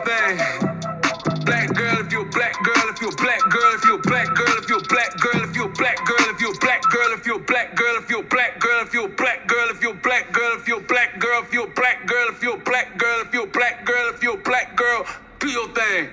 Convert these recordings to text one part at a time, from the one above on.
thing. Black girl, if you're a black girl, if you're a black girl, if you're a black girl, if you're a black girl, if you're a black girl, if you're a black girl, if you're a black girl, if you're a black girl, if you're a black girl, if you're a black girl, if you're a black girl, if you're a black girl, if you're a black girl, if you're a black girl, if you're a black girl, do your thing.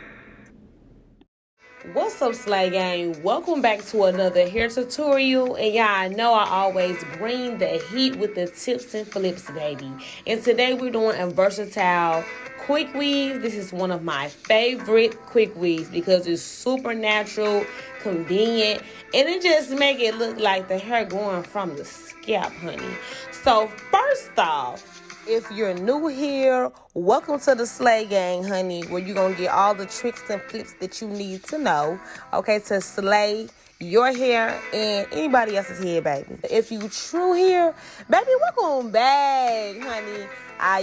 What's up, Slay Gang? Welcome back to another hair tutorial. And y'all know I always bring the heat with the tips and flips, baby. And today we're doing a versatile quick weave. This is one of my favorite quick weaves because it's super natural, convenient, and it just make it look like the hair going from the scalp, honey. So first off, if you're new here, welcome to the Slay Gang, honey, where you're going to get all the tricks and flips that you need to know, okay, to slay your hair and anybody else's hair, baby. If you true here, baby, welcome back, honey.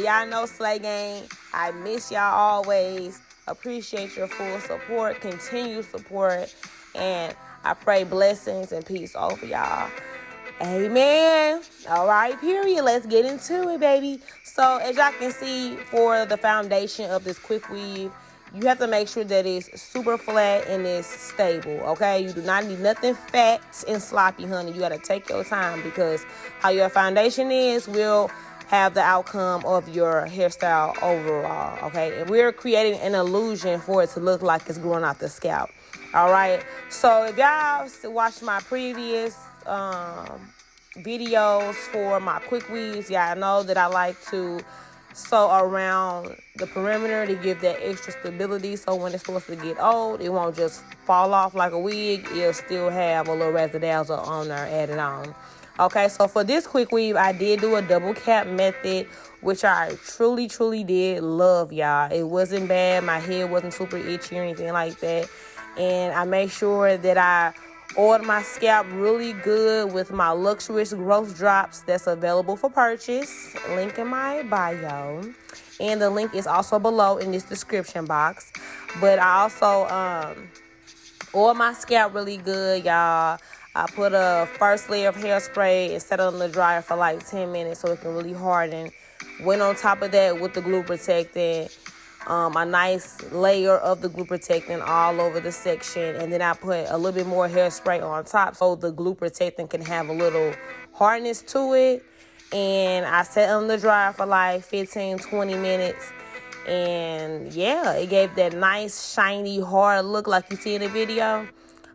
Y'all know Slay Gang, I miss y'all always. Appreciate your full support, continued support, and I pray blessings and peace over y'all. Amen. All right, period. Let's get into it, baby. So as y'all can see, for the foundation of this quick weave, you have to make sure that it's super flat and it's stable, okay? You do not need nothing fat and sloppy, honey. You got to take your time because how your foundation is will have the outcome of your hairstyle overall, okay? And we're creating an illusion for it to look like it's growing out the scalp, all right? So if y'all watched my previous videos for my quick weaves, y'all know that I like to sew around the perimeter to give that extra stability, so when it's supposed to get old, it won't just fall off like a wig. It'll still have a little razzle-dazzle on there added on. Okay, so for this quick weave, I did do a double cap method, which I truly did love, y'all. It wasn't bad. My head wasn't super itchy or anything like that, and I made sure that I oiled my scalp really good with my luxurious growth drops that's available for purchase. Link in my bio, and the link is also below in this description box. But I also oiled my scalp really good, y'all. I put a first layer of hairspray and set it on the dryer for like 10 minutes so it can really harden. Went on top of that with the glue protectant, a nice layer of the glue protectant all over the section, and then I put a little bit more hairspray on top so the glue protectant can have a little hardness to it. And I set it on the dryer for like 15-20 minutes, and yeah, it gave that nice shiny hard look like you see in the video.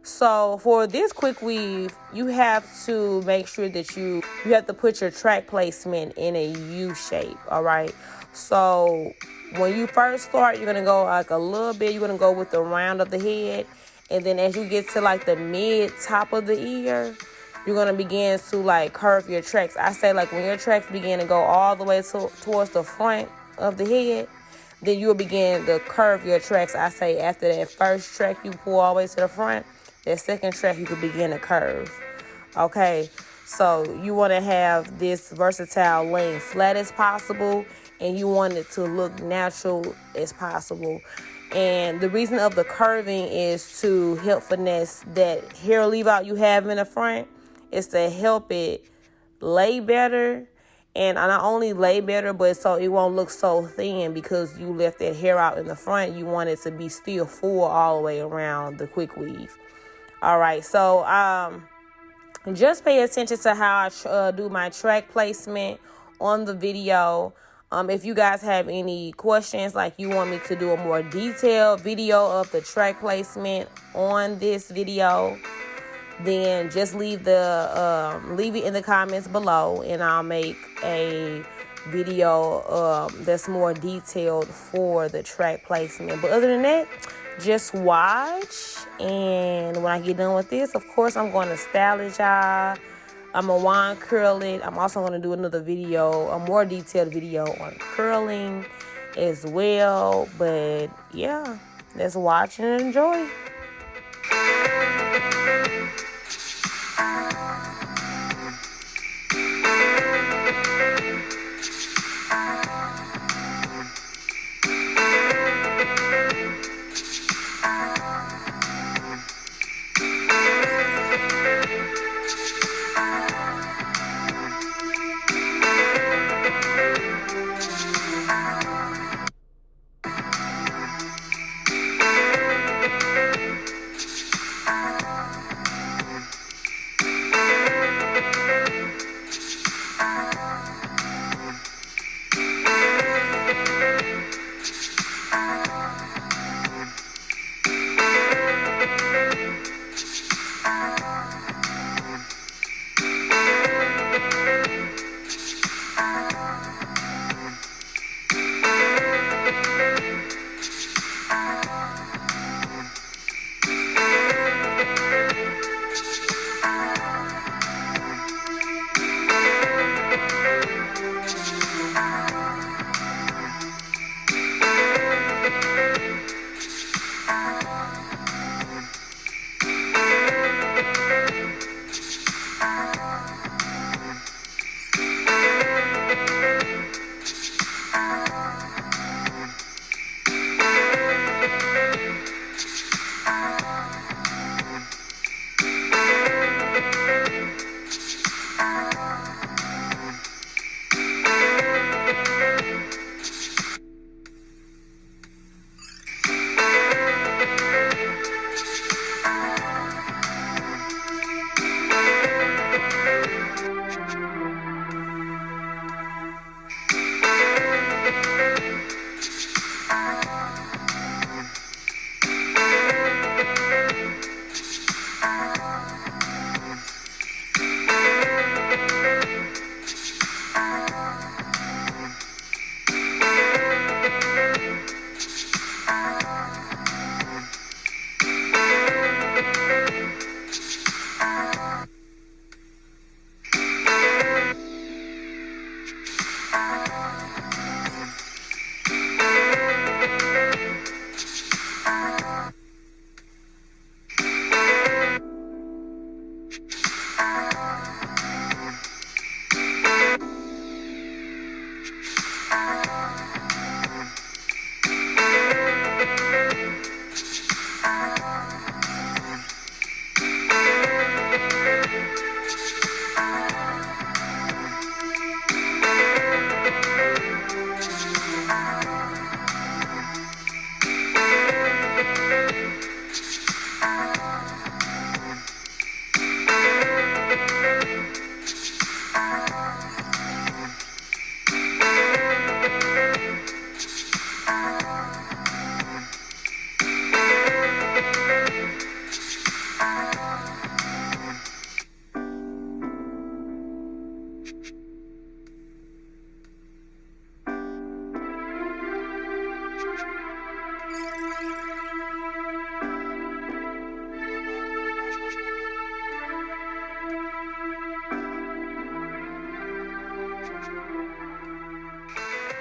So for this quick weave, you have to make sure that you have to put your track placement in a U shape, all right? So when you first start, you're going to go like a little bit. You're going to go with the round of the head. And then as you get to like the mid top of the ear, you're going to begin to like curve your tracks. I say like when your tracks begin to go all the way towards the front of the head, then you'll begin to curve your tracks. I say after that first track you pull all the way to the front, that second track you can begin to curve. Okay, so you want to have this versatile laying flat as possible, and you want it to look natural as possible. And the reason of the curving is to help finesse that hair leave out you have in the front. It's to help it lay better, and not only lay better, but so it won't look so thin because you left that hair out in the front. You want it to be still full all the way around the quick weave. All right, so just pay attention to how I do my track placement on the video. If you guys have any questions, like you want me to do a more detailed video of the track placement on this video, then just leave it in the comments below, and I'll make a video that's more detailed for the track placement. But other than that, just watch, and when I get done with this, of course, I'm going to style it, y'all. I'm going to wand curl it. I'm also going to do another video, a more detailed video on curling as well. But yeah, let's watch and enjoy.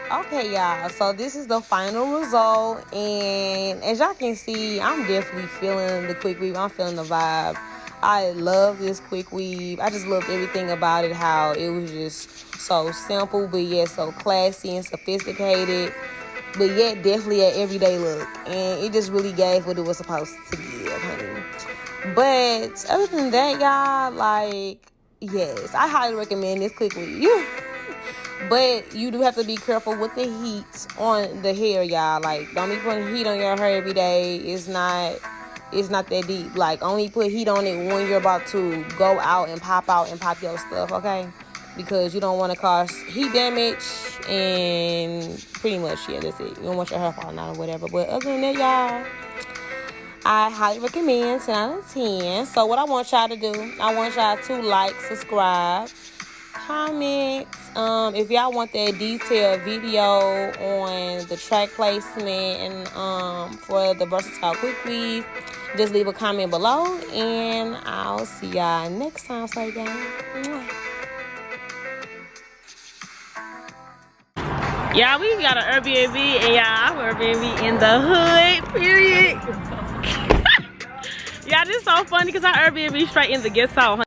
Okay, y'all, so this is the final result, and as y'all can see, I'm definitely feeling the Quickweave. I'm feeling the vibe. I love this Quickweave. I just loved everything about it, how it was just so simple, but yet so classy and sophisticated, but yet definitely an everyday look, and it just really gave what it was supposed to give, honey. But other than that, y'all, like, yes, I highly recommend this Quickweave. But you do have to be careful with the heat on the hair, y'all. Like, don't be putting heat on your hair every day. It's not that deep. Like, only put heat on it when you're about to go out and pop your stuff, okay? Because you don't want to cause heat damage, and pretty much, yeah, that's it. You don't want your hair falling out or whatever. But other than that, y'all, I highly recommend 10 out of 10. So what I want y'all to do, I want y'all to like, subscribe, comment. If y'all want that detailed video on the track placement and for the versatile Quickweave, just leave a comment below, and I'll see y'all next time. So y'all, y'all, we got an Airbnb, and y'all, I'm Airbnb in the hood, period. Y'all, this is so funny because our Airbnb straight in the guest house.